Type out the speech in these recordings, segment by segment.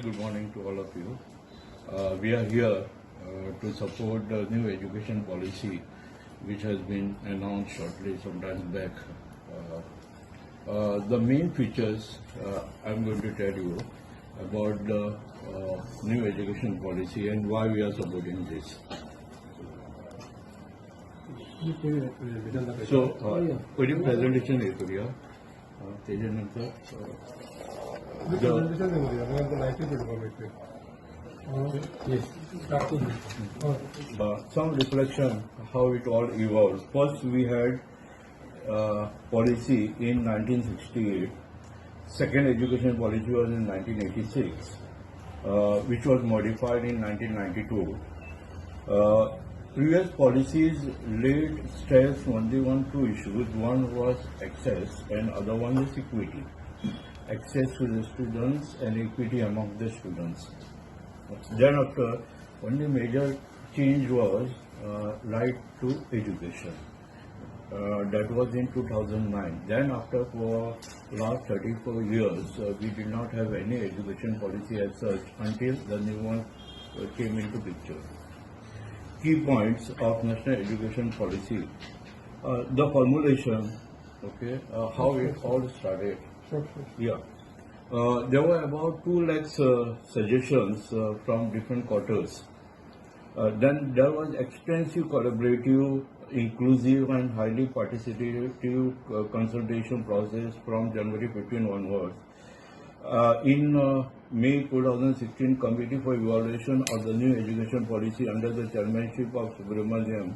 Good morning to all of you. We are here to support the new education policy which has been announced shortly some time back. The main features I'm going to tell you about the new education policy and why we are supporting this. So, could you presentation हे करूया त्याच्यानंतर some reflection how it all evolved. First, we had policy in 1968. Second education policy was in 1986, which was modified in 1992. Previous policies laid stress only on two issues. One was access and other one is equity. Access to the students and equity among the students. Then after, only major change was right to education. That was in 2009. Then after for last 34 years, we did not have any education policy as such until the new one came into picture. Key points of national education policy. The formulation, okay, how it all started. Yeah. There were about 2 lakhs suggestions from different quarters. Then there was extensive collaborative, inclusive and highly participative consultation process from January 15 onwards. In May 2016, Committee for Evaluation of the New Education Policy under the chairmanship of Subramaniam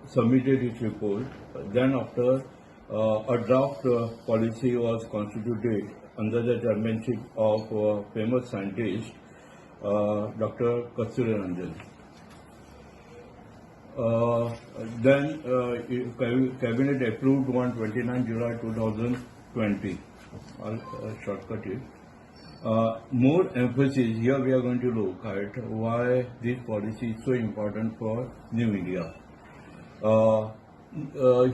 submitted its report. Then after, a draft policy was constituted under the chairmanship of famous scientist Dr. Kasturi Ranjan. Then Cabinet approved on 29 July 2020. I'll shortcut it. More emphasis here we are going to look at why this policy is so important for New India.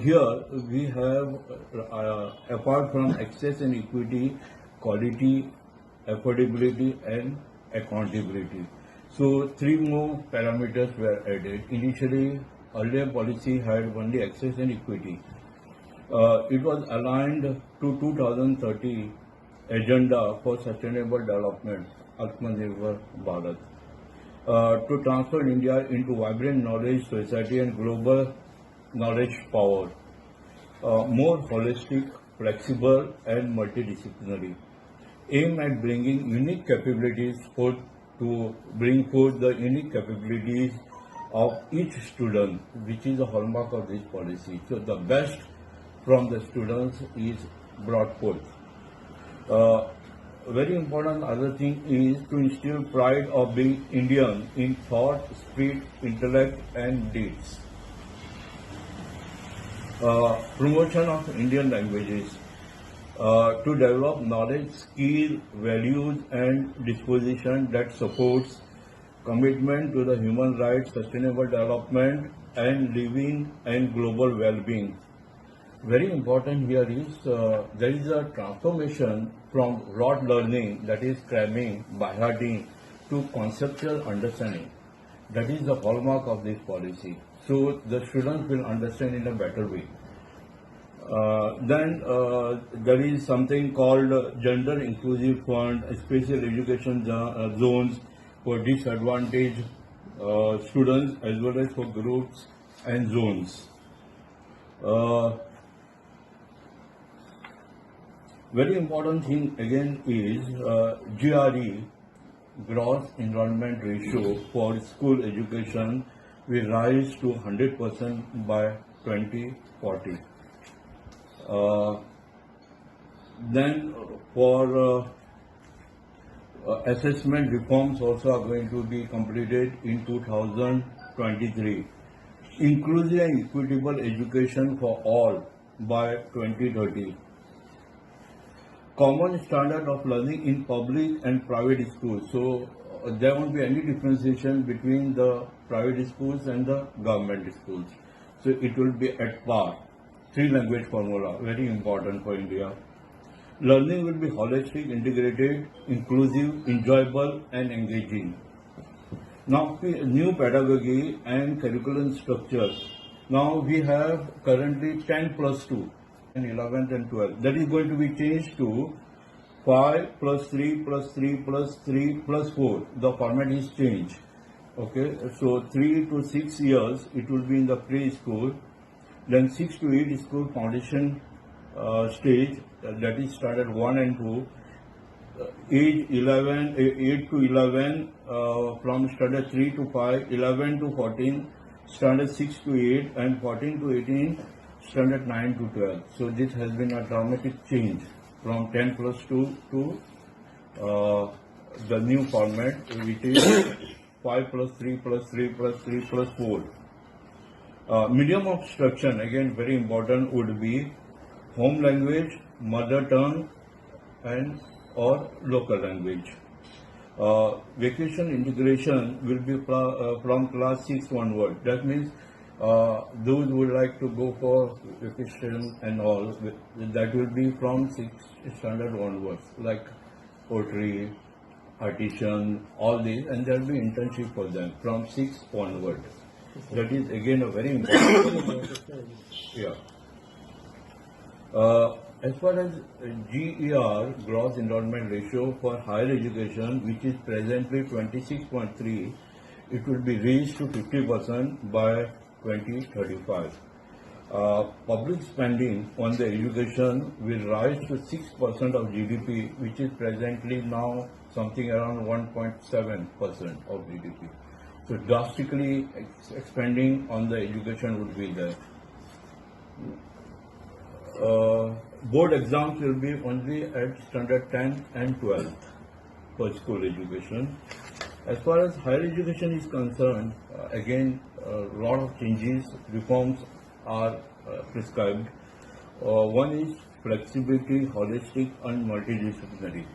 Here we have, apart from access and equity, quality, affordability and accountability. So 3 more parameters were added. Initially, earlier policy had only access and equity. It was aligned to 2030 agenda for sustainable development, Atmanirbhar Bharat, to transform India into vibrant knowledge society and global knowledge power, more holistic, flexible and multidisciplinary. Aim at bringing unique capabilities to bring forth the unique capabilities of each student, which is the hallmark of this policy. So the best from the students is brought forth. Very important other thing is to instill pride of being Indian in thought, speech, intellect and deeds. Promotion of Indian languages, to develop knowledge, skill, values and disposition that supports commitment to the human rights, sustainable development and living and global well-being. Very important here is there is a transformation from rote learning, that is cramming, by-hearting, to conceptual understanding. That is the hallmark of this policy. So the students will understand in a better way. Then there is something called Gender Inclusive Fund, special education zones for disadvantaged students as well as for groups and zones. Very important thing again is GRE, gross enrollment ratio for school education will rise to 100% by 2040. Then for assessment reforms also are going to be completed in 2023. Inclusive and equitable education for all by 2030. Common standard of learning in public and private schools. So there won't be any differentiation between the private schools and the government schools. So it will be at par. 3 language formula, very important for India. Learning will be holistic, integrated, inclusive, enjoyable, and engaging. Now, new pedagogy and curriculum structure. Now we have currently 10 plus 2 and 11th and 12th. That is going to be changed to 5 plus 3 plus 3 plus 3 plus 4. The format is changed. Okay, so 3 to 6 years it will be in the preschool. Then 6 to 8 is school foundation stage, that is started 1 and 2. Age 11, 8 to 11, from standard 3 to 5, 11 to 14, standard 6 to 8, and 14 to 18, standard 9 to 12. So this has been a dramatic change from 10 plus 2 to the new format, which is 5 plus 3 plus 3 plus 3 plus 4. Medium of instruction, again very important, would be home language, mother tongue, and or local language. Vacation integration will be from class 6 onward. That means those who would like to go for vacation and all, that will be from 6th standard onwards, like pottery, artisan, all these, and there will be internship for them from 6th onward. That is again a very important. Yeah. As far as GER, gross enrollment ratio for higher education, which is presently 26.3, it will be raised to 50% by 2035. Public spending on the education will rise to 6% of GDP, which is presently now something around 1.7% of GDP. So drastically expanding on the education would be there. Board exams will be only at standard 10 and 12 for school education. As far as higher education is concerned, again, a lot of changes, reforms are prescribed. One is flexibility, holistic, and multidisciplinary.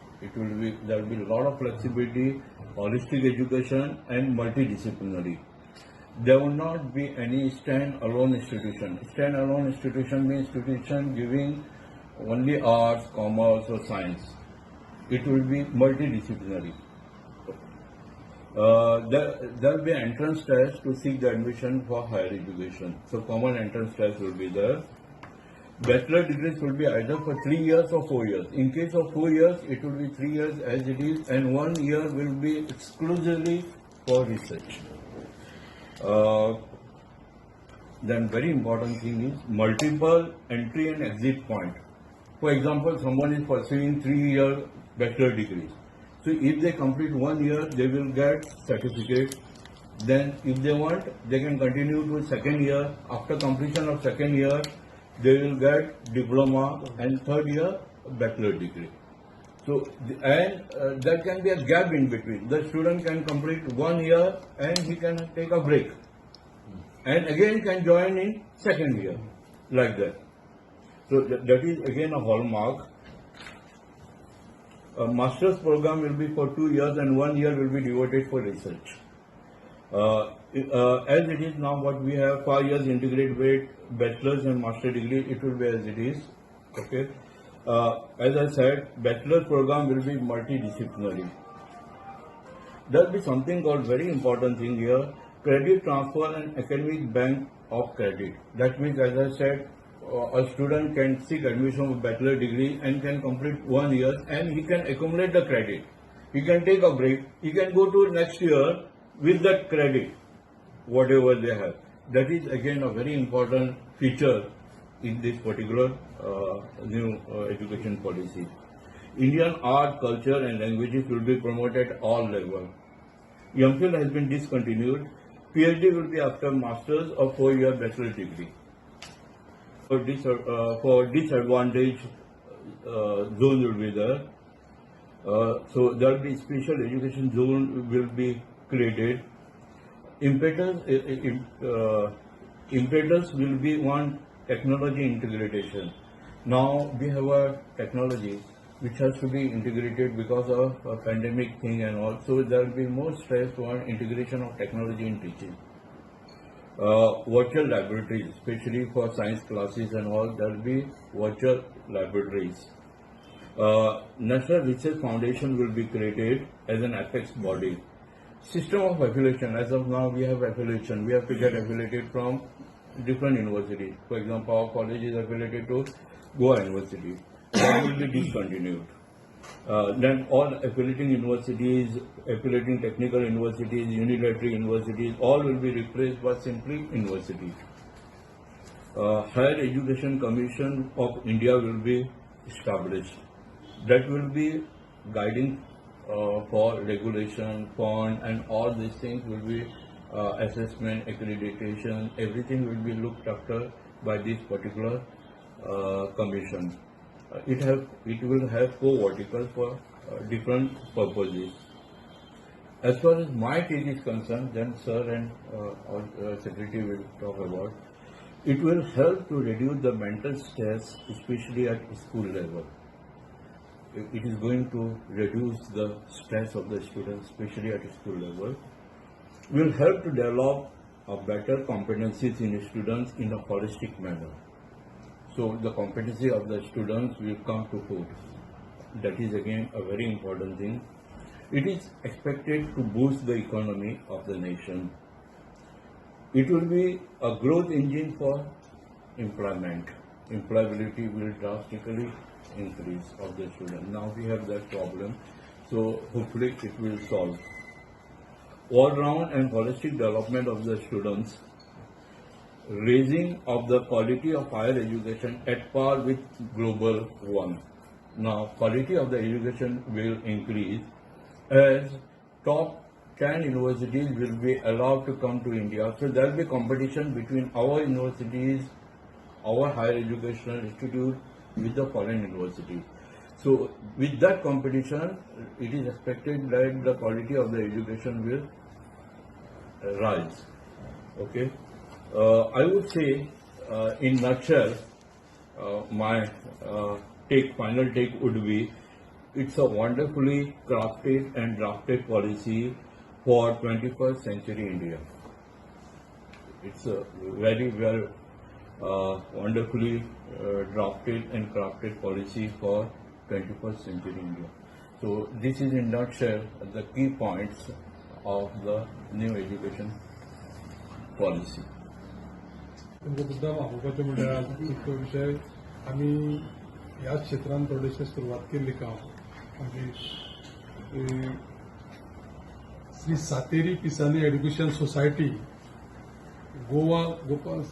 There will be a lot of flexibility, holistic education, and multidisciplinary. There will not be any stand-alone institution. Stand-alone institution means institution giving only arts, commerce, or science. It will be multidisciplinary. There will be entrance test to seek the admission for higher education. So common entrance test will be there. Bachelor degrees will be either for 3 years or 4 years. In case of 4 years, it will be 3 years as it is, and 1 year will be exclusively for research. Then very important thing is multiple entry and exit point. For example, someone is pursuing 3-year bachelor degrees. So if they complete 1 year, they will get certificate. Then if they want, they can continue to second year. After completion of second year, they will get diploma, and third year bachelor degree. So, and there can be a gap in between. The student can complete 1 year and he can take a break. And again can join in second year, like that. So that is again a hallmark. A master's program will be for 2 years and 1 year will be devoted for research. As it is now, what we have 5 years integrated with bachelor's and master degree, it will be as it is. Okay. As I said, bachelor program will be multidisciplinary. There will be something called very important thing here, credit transfer and academic bank of credit. That means, as I said, a student can seek admission with bachelor degree and can complete 1 year and he can accumulate the credit. He can take a break. He can go to next year with that credit, whatever they have. That is again a very important feature in this particular new education policy. Indian art, culture and languages will be promoted at all levels. MPhil has been discontinued. PhD will be after master's or 4-year bachelor degree. For disadvantaged zone will be there. So there will be special education zone will be created. Impetus will be one technology integration. Now we have a technology which has to be integrated because of a pandemic thing and all. So there will be more stress on integration of technology in teaching. Virtual laboratories, especially for science classes and all, there will be virtual laboratories. National Research Foundation will be created as an apex body. System of affiliation, as of now we have affiliation. We have to get affiliated from different universities. For example, our college is affiliated to Goa University. That will be discontinued. Then all affiliating universities, affiliating technical universities, unilateral universities, all will be replaced by simply universities. Higher Education Commission of India will be established. That will be guiding for regulation, fund, and all these things will be assessment, accreditation, everything will be looked after by this particular commission. It will have co-verticals for different purposes. As far as my take is concerned, then sir and our secretary will talk about. It will help to reduce the mental stress, especially at school level. It is going to reduce the stress of the students, especially at school level. Will help to develop a better competencies in students in a holistic manner. So the competency of the students will come to fore. That is again a very important thing. It is expected to boost the economy of the nation. It will be a growth engine for employment. Employability will drastically increase of the student. Now we have that problem, so hopefully it will solve. All-round and holistic development of the students, raising of the quality of higher education at par with global one. Now, quality of the education will increase as top 10 universities will be allowed to come to India. So there will be competition between our universities, our higher educational institute with the foreign universities. So with that competition, it is expected that the quality of the education will rise. Okay. I would say, in nutshell, my final take would be, it's a wonderfully crafted and drafted policy for 21st century India. It's a very well wonderfully drafted and crafted policy for 21st century India. So this is in nutshell the key points of the new education policy. मुद्दा मागोवपाचें म्हणल्यार एक विशय आमी ह्या क्षेत्रांत थोडेशें सुरवात केल्ली काम आमची Shri Sateri Pisani education society Goa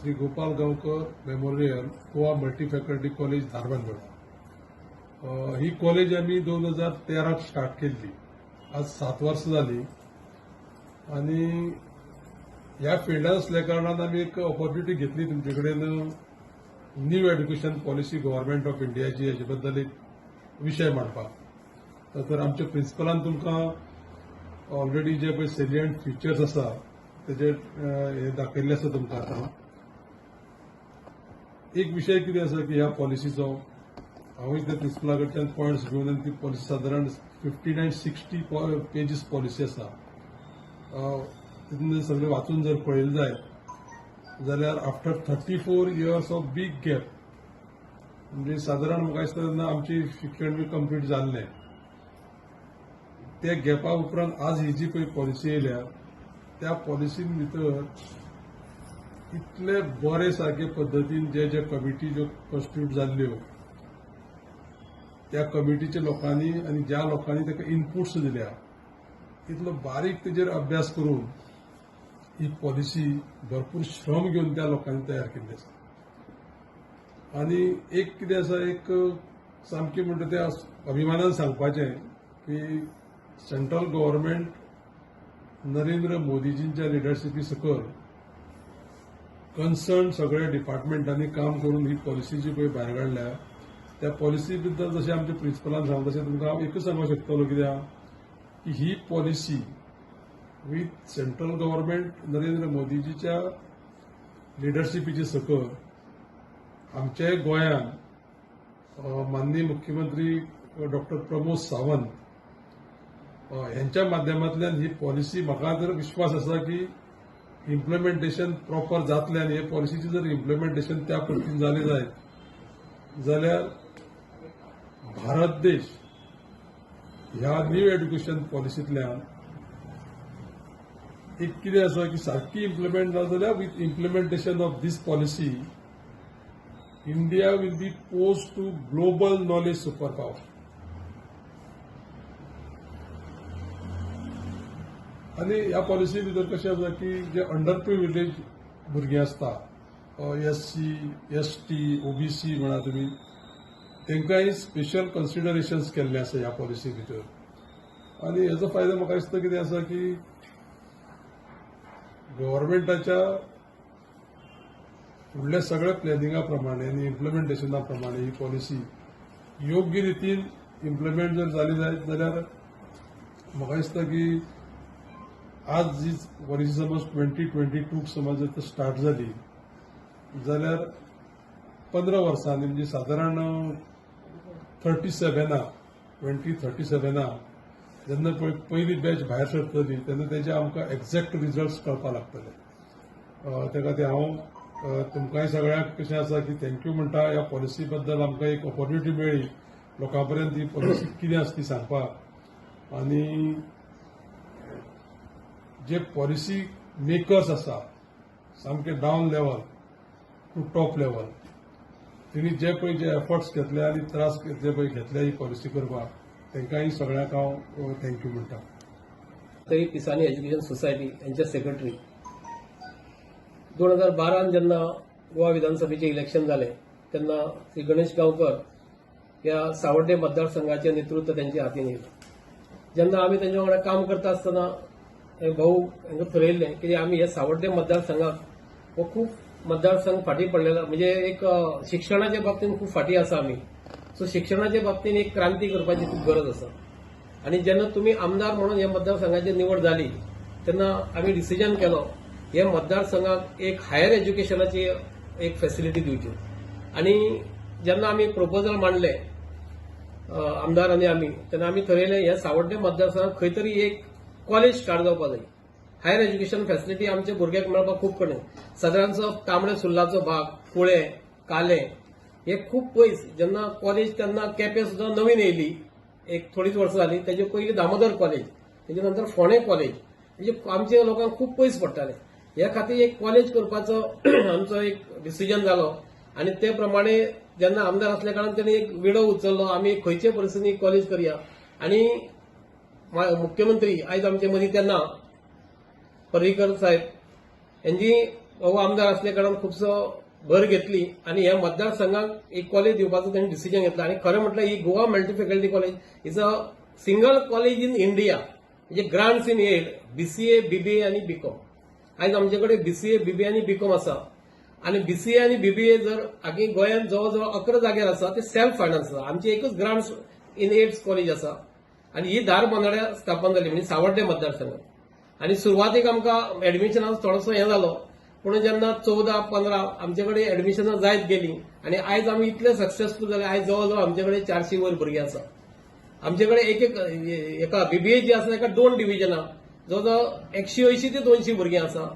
Shri Gopal Gaonkar memorial Goa multi faculty college Dharbandora ही कॉलेज आमी 2013 स्टार्ट केल्ली. आज 7 वर्सां जाली आनी ह्या फिल्डांत असल्या कारणान आमी एक ऑपॉर्च्युनिटी घेतली तुमचे कडेन new education policy government of इंडियाची हेचे बद्दल एक विशय मांडपाक. तर आमच्या प्रिन्सिपलान तुमकां ऑलरेडी जे पळय सेलियंट फिचर्स आसा तेजे हे दाखयल्ले आसा तुमकां आतां. एक विशय कितें आसा की ह्या पॉलिसीचो हांवूय त्या प्रिन्सिपला कडच्यान पॉयंट्स घेवन आनी ती पॉलिसी सादारण 59-60 पेजीस पॉलिसी आसा. तितून सगळें वाचून जर पळयलें जायत जाल्यार आफ्टर 34 इयर्स ऑफ बीग गॅप म्हणजे सादारण म्हाका दिसता तेन्ना आमची शिक्षण बी कंप्लीट जाल्लें. त्या गॅपा उपरांत आज ही जी पळय पॉलिसी येयल्या त्या पॉलिसीन भितर इतले बरे सारके पद्दतीन जे कमिटी ज्यो कॉन्स्टिट्यूट जाल्ल्यो त्या कमिटीच्या लोकांनी आनी ज्या लोकांनी ताका इनपुट्स दिल्या इतलो बारीक तेजेर अभ्यास करून ही पॉलिसी भरपूर श्रम घेवन त्या लोकांनी तयार केल्ली आसा. आनी एक कितें आसा एक सामकें म्हणटा तें अभिमानान सांगपाचें की सेंट्रल गव्हर्नमेंट नरेंद्र मोदीजींच्या लिडरशिपी सकल कन्सर्न सगळ्या डिपार्टमेंटांनी काम करून ही पॉलिसी जी पळय भायर काडल्या त्या पॉलिसी बद्दल जशें आमच्या प्रिन्सिपलान सांगता तशें तुमकां हांव एकच सांगूंक शकतलो कित्याक की ही policy with central government Narendra मोदीजीच्या लिडरशिपीचे सकल आमच्या गोंयांत माननीय मुख्यमंत्री डॉक्टर प्रमोद सावंत यांच्या माध्यमांतल्यान ही पॉलिसी म्हाका तर विश्वास आसा की इम्प्लिमेंटेशन प्रॉपर जातलें आनी हे पॉलिसीचे जर इम्प्लिमेंटेशन त्या पद्दतीन जालें जायत जाल्यार भारत देश ह्या न्यू एज्युकेशन पॉलिसींतल्यान एक कितें आसा की सारकी इम्प्लिमेंट ना जाल्यार with implementation of this policy India will be post to global knowledge super power. आणि ह्या पॉलिसी भितर कशें आसा की जे अंडर प्रिविलेज भुरगीं आसता SC, ST, OBC म्हणा तुमी तांकांय स्पेशल कन्सिडरेशन्स केल्ले आसा ह्या पॉलिसी भितर. आणि हेचो फायदो म्हाका दिसता कितें आसा की गव्हर्नमेंटाच्या फुडल्या सगळ्या प्लॅनिंगा प्रमाणे आणि इम्प्लिमेंटेशना प्रमाणे ही पॉलिसी योग्य रितीन इम्प्लिमेंट जर जाली जाल्यार म्हाका दिसता की आज जी वर्षी समज 2022 समज जर स्टार्ट जाली जाल्यार 15 वर्सांनी म्हणजे साधारण 2037 जेन्ना पहिली बॅच भायर सरतली तेन्ना तेजे आमकां एक्झॅक्ट रिजल्ट्स कळपाक लागतले. तेका ते हांव तुमकांय सगळ्यांक कशें आसा की थँक्यू म्हणटा ह्या पॉलिसी बद्दल आमकां एक ऑपॉर्च्युनिटी मेळ्ळी लोकां पर्यंत ही पॉलिसी कितें आसा ती सांगपाक. आनी जे पॉलिसी मेकर्स आसा सामके down level to top level तेणी जे पळय जे एफर्ट्स घेतले आनी त्रास जे पळय घेतले ही पॉलिसी करपाक तांकांय सगळ्यांक हांव थँक्यू म्हणटा. तरी पिसानी एज्युकेशन सोसायटी यांचे सेक्रेटरी 2012 जेन्ना गोवा विधानसभेचे इलेक्शन जाले तेन्ना श्री गणेश गांवकर ह्या सावर्डे मतदारसंघाचे नेतृत्व त्यांच्या हातीन येयलें. जेन्ना आमी तांच्या वांगडा काम करता आसतना भाऊ हांकां थारायल्लें की आमी ह्या सावर्डे मतदारसंघाक हो खूब मतदारसंघ फाटीं पडलेलो म्हणजे एक शिक्षणाच्या बाबतींत खूब फाटीं आसा आमी. सो शिक्षणाच्या बाबतींत एक क्रांती करपाची खूब गरज आसा. आणि जेन्ना तुम्ही आमदार म्हणून ह्या मतदारसंघाची निवड जाली तेन्ना आमी डिसिजन केलो हे मतदारसंघाक एक हायर एज्युकेशनाची एक फॅसिलिटी दिवची. आणि जेन्ना आमी प्रपोजल मांडले आमदार आनी आमी तेन्ना आमी थारायलें ह्या सावर्डे मतदारसंघात खंय तरी एक कॉलेज स्टार्ट जावपाक जाय. हायर एज्युकेशन फॅसिलिटी आमच्या भुरग्यांक मेळपाक खूब कडेन सादारणसो तांबडे सुर्लाचो भाग कुळे काले हे खूब पयस जेन्ना कॉलेज तेन्ना केपें सुद्दां नवीन येयली एक थोडीच वर्सां जाली. तेजे पयलीं दामोदर कॉलेज तेजे नंतर फोंडे कॉलेज म्हणजे आमच्या लोकांक खूब पयस पडटाले. ह्या खातीर एक कॉलेज करपाचो आमचो एक डिसिजन जालो. आणि ते प्रमाणे जेन्ना आमदार असल्या कारणान तेणी एक विडो उचललो आमी खंयचे परिस्थितीन कॉलेज करया. आणि मुख्यमंत्री आयज आमचे मदीं तेन्ना पर्रीकर साहेब यांची हो आमदार असल्या कारणान खुबसो भर घेतली आणि ह्या मतदारसंघाक एक कॉलेज दिवपाचो त्यांनी डिसिजन घेतला. आणि खरें म्हटल्यार ही Goa multi faculty college is a single college in India म्हणजे grants in aid BCA, BBA आणि BCom. आयज आमचे कडेन BCA, BBA आणि BCom आसा. आणि BCA आणि BBA जर आगी गोंयांत जवळ जवळ 11 जाग्यार आसा ते सेल्फ फायनान्स आसा. आमची एकच ग्रांट्स इन एड्स कॉलेज आसा. आणि ही धार पंदड्या स्थापन जाली म्हणजे सावर्डे मतदारसंघात. आणि सुरवातीक आमकां एडमिशनाचो थोडोसो हें जालो पूण जेन्ना 14-15 आमचे कडेन एडमिशनां जायत गेली आणि आयज आमी इतले सक्सेसफूल जाले. आयज जवळ जवळ आमचे कडेन 400 वयर भुरगीं आसा. आमचे कडेन एक एका BBA जी आसा एका 2 डिव्हिजनां जवळ जवळ 180 ते 200 भुरगीं आसा.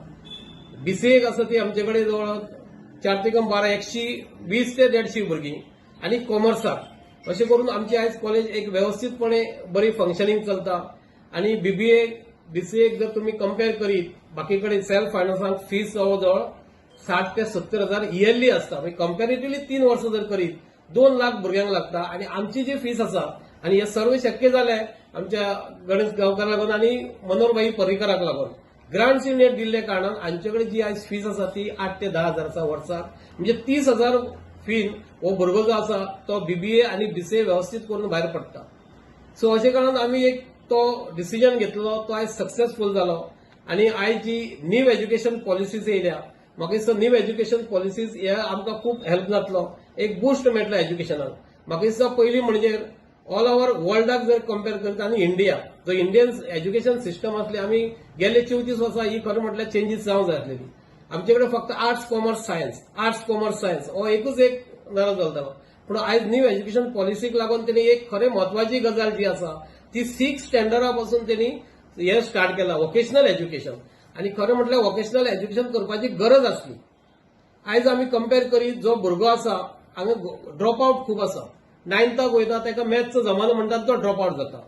BCA आसा ती आमचे कडेन जवळ 4 ते 12 120 ते 150 भुरगीं. आणि कॉमर्साक अशें करून आमची आयज कॉलेज एक व्यवस्थितपणे बरी फंक्शनिंग चलता. आणि BBA BCA जर तुम्ही कम्पेअर करीत बाकी कडेन सेल्फ फायनान्साक फीस जवळ जवळ 60 ते 70 हजार इयरली असता. म्हणजे कम्पॅरेटिव्हली 3 वर्सां जर करीत 2 लाख भुरग्यांक लागता. आणि आमची जी फीस आसा आणि हे सर्व शक्य जालें आमच्या गणेश गांवकाराक लागून आणि मनोहरभाई पर्रीकराक लागून ग्रांट्स इन एड दिल्ले कारणान आमचे कडेन जी आयज फीस आसा ती 8 ते 10 हजार आसा वर्साक. म्हणजे 30,000 फीन हो भुरगो जो आसा तो BBA आणि BCA व्यवस्थित करून भायर पडटा. सो अशें कारणान आमी एक तो डिसिजन घेतलो तो आयज सक्सेसफूल जालो. आणि आयज जी न्यू एज्युकेशन पॉलिसीज येयल्या म्हाका दिसता न्यू एज्युकेशन पॉलिसीज हे आमकां खूब हेल्प जातलो. एक बूस्ट मेळटलो एज्युकेशनाक. म्हाका दिसता पयलीं म्हणजे ऑल ओव्हर वर्ल्डाक जर कम्पेअर करता आनी इंडिया जो इंडियन एज्युकेशन सिस्टम आसली आमी गेले 34 वर्सां ही खरें म्हटल्यार चेंजीस जावंक जाय आसलेली. आमचे कडेन फक्त आर्ट्स कॉमर्स सायन्स हो एकूच एक नरो चलतालो. पूण आयज न्यू एज्युकेशन पॉलिसीक लागून तेणी एक खरें म्हत्वाची गजाल जी आसा ती 6th स्टँडर्डा पासून तेणी हे स्टार्ट केला वोकेशनल एज्युकेशन. आणि खरें म्हटल्यार वोकेशनल एज्युकेशन करपाची गरज आसली. आयज आमी कम्पेअर करीत जो भुरगो आसा हांगा ड्रॉप आउट खूब आसा. 9th वयता ताका मॅथ्सचो जमानो म्हणटा तो ड्रॉप आउट जाता.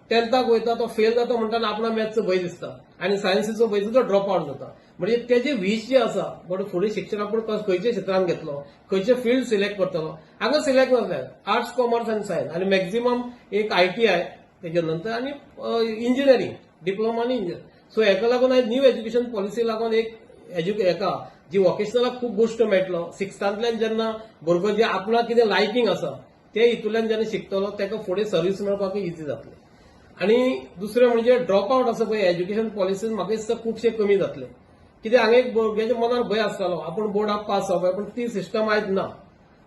10th वयता तो फेल जाता म्हणटाना आपणा मॅथ्सचो भंय दिसता आनी सायन्सीचो भंय तो ड्रॉप आउट जाता. म्हणजे तेजे वीश जे आसा बट फुडें शिक्षण आपूण खंयच्या क्षेत्रांत घेतलो, खंयचे फील्ड सिलेक्ट करतलो, हांगा सिलेक्ट जातले आर्ट्स, कॉमर्स आनी सायन्स आनी मॅक्झिमम एक ITI तेजे नंतर आनी इंजिनियरींग, डिप्लोमा आनी इंजिनियरिंग. सो हेका लागून आयज न्यू एज्युकेशन पॉलिसी लागून एक हेका जी वोकेशनलाक खूब बूस्ट मेळटलो. 6थांतल्यान जेन्ना भुरगो जे आपणाक कितें लायकींग आसा ते हितूंतल्यान जेन्ना शिकतलो तेका फुडें सर्व्हिस मेळपाक इजी जातलें. आनी दुसरें म्हणजे ड्रॉप आउट आसा पळय एज्युकेशन पॉलिसीन म्हाका दिसता खुबशे कमी जातले. कित्याक हांगा एक भुरग्याच्या मनार भंय आसतालो आपूण बोर्डाक पास जावपाय, पूण ती सिस्टम आयज ना.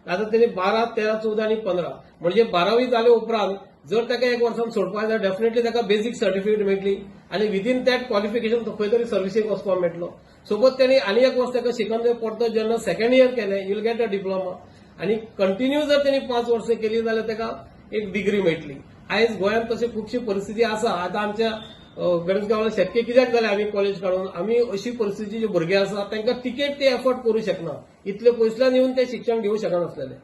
आतां तेणी 12, 13, 14 आनी 15 म्हणजे 12वी जाले उपरांत जर ताका एक वर्सान सोडपाक जाल्यार डेफिनेटली ताका बेसीक सर्टिफिकेट मेळटली आनी विदीन दॅट क्वॉलिफिकेशन तो खंय तरी सर्व्हिसेक वचपाक मेळटलो. सोबत तेणी आनी एक वर्स ताका शिकून परतो जेन्ना सेकंड इयर केलें यूल गेट अ डिप्लोमा आनी कंटिन्यू जर तेणी 5 वर्सां केली जाल्यार ताका एक डिग्री मेळटली. आयज गोंयांत तशी खुबशी परिस्थिती आसा. आतां आमच्या गणेशगावाला शक्य कित्याक जालें आमी कॉलेज काडून आमी अशी परिस्थिती जे भुरगे आसा तांकां तिकेट ते एफोर्ड करूं शकना. इतले पयसल्यान येवन ते शिक्षण घेवंक शकनासलेले.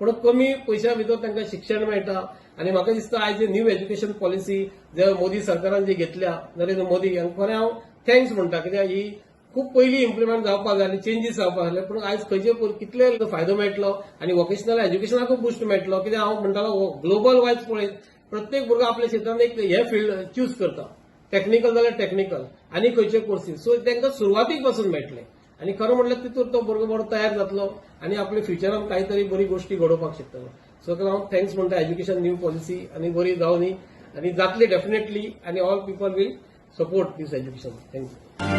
पूण कमी पयशा भितर तांकां शिक्षण मेळटा आनी म्हाका दिसता आयज न्यू एज्युकेशन पॉलिसी जे मोदी सरकारान जी घेतल्या नरेंद्र मोदी हांकां खरें हांव थँक्स म्हणटा. कित्याक ही खूब पयलीं इम्प्लिमेंट जावपाक जाय आनी चेंजीस जावपाक जाय. पूण आयज खंयचे कितले फायदो मेळटलो आनी वोकेशनल एज्युकेशनाकूय बूस्ट मेळटलो. कित्याक हांव म्हणटालो ग्लोबल वायज पळयत प्रत्येक भुरगो आपल्या क्षेत्रांत एक हे फील्ड चूज करता. टेक्निकल जाल्यार टेक्निकल आनी खंयचे कोर्सीस. सो तांकां सुरवातीक पासून मेळटले आनी खरें म्हणल्यार तितून तो भुरगो बरो तयार जातलो आनी आपल्या फ्युचरान कांय तरी बरी गोश्टी घडोवपाक शकतलो. सो हांव थँक्स म्हणटा एज्युकेशन न्यू पॉलिसी आनी बरी जावनी आनी जातली डेफिनेटली आनी all people will support this education. Thank you.